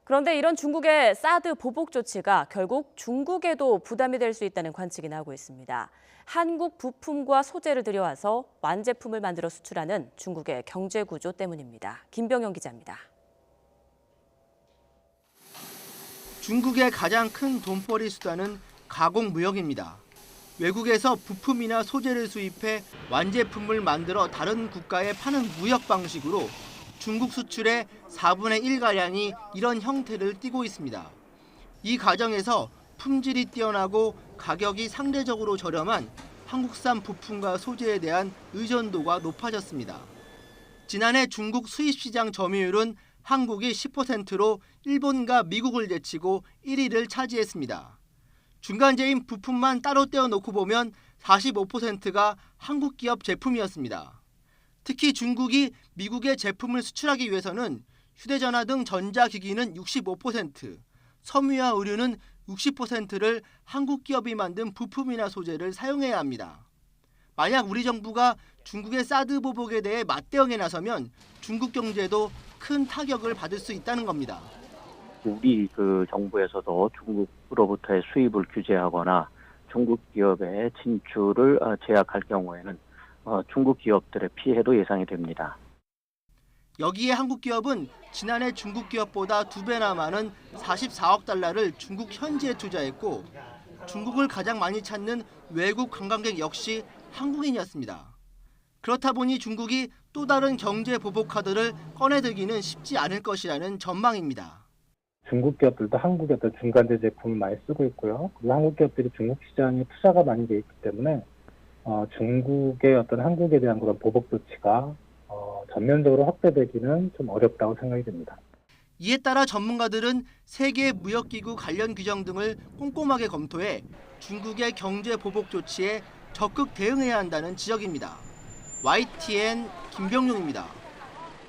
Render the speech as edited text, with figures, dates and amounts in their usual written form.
그런데 이런 중국의 사드 보복 조치가 결국 중국에도 부담이 될 수 있다는 관측이 나오고 있습니다. 한국 부품과 소재를 들여와서 완제품을 만들어 수출하는 중국의 경제 구조 때문입니다. 김병영 기자입니다. 중국의 가장 큰 돈벌이 수단은 가공무역입니다. 외국에서 부품이나 소재를 수입해 완제품을 만들어 다른 국가에 파는 무역 방식으로 중국 수출의 4분의 1가량이 이런 형태를 띠고 있습니다. 이 과정에서 품질이 뛰어나고 가격이 상대적으로 저렴한 한국산 부품과 소재에 대한 의존도가 높아졌습니다. 지난해 중국 수입시장 점유율은 한국이 10%로 일본과 미국을 제치고 1위를 차지했습니다. 중간재인 부품만 따로 떼어놓고 보면 45%가 한국 기업 제품이었습니다. 특히 중국이 미국에 제품을 수출하기 위해서는 휴대전화 등 전자기기는 65%, 섬유와 의류는 60%를 한국 기업이 만든 부품이나 소재를 사용해야 합니다. 만약 우리 정부가 중국의 사드 보복에 대해 맞대응에 나서면 중국 경제도 큰 타격을 받을 수 있다는 겁니다. 우리 정부에서도 중국으로부터의 수입을 규제하거나 중국 기업의 진출을 제약할 경우에는 중국 기업들의 피해도 예상이 됩니다. 여기에 한국 기업은 지난해 중국 기업보다 2배나 많은 44억 달러를 중국 현지에 투자했고 중국을 가장 많이 찾는 외국 관광객 역시 한국인이었습니다. 그렇다 보니 중국이 또 다른 경제 보복 카드를 꺼내들기는 쉽지 않을 것이라는 전망입니다. 중국 기업들도 한국의 어떤 중간재 제품을 많이 쓰고 있고요. 그리고 한국 기업들이 중국 시장에 투자가 많이 돼 있기 때문에 중국의 어떤 한국에 대한 그런 보복 조치가 전면적으로 확대되기는 좀 어렵다고 생각이 됩니다. 이에 따라 전문가들은 세계 무역기구 관련 규정 등을 꼼꼼하게 검토해 중국의 경제 보복 조치에 적극 대응해야 한다는 지적입니다. YTN 김병용입니다.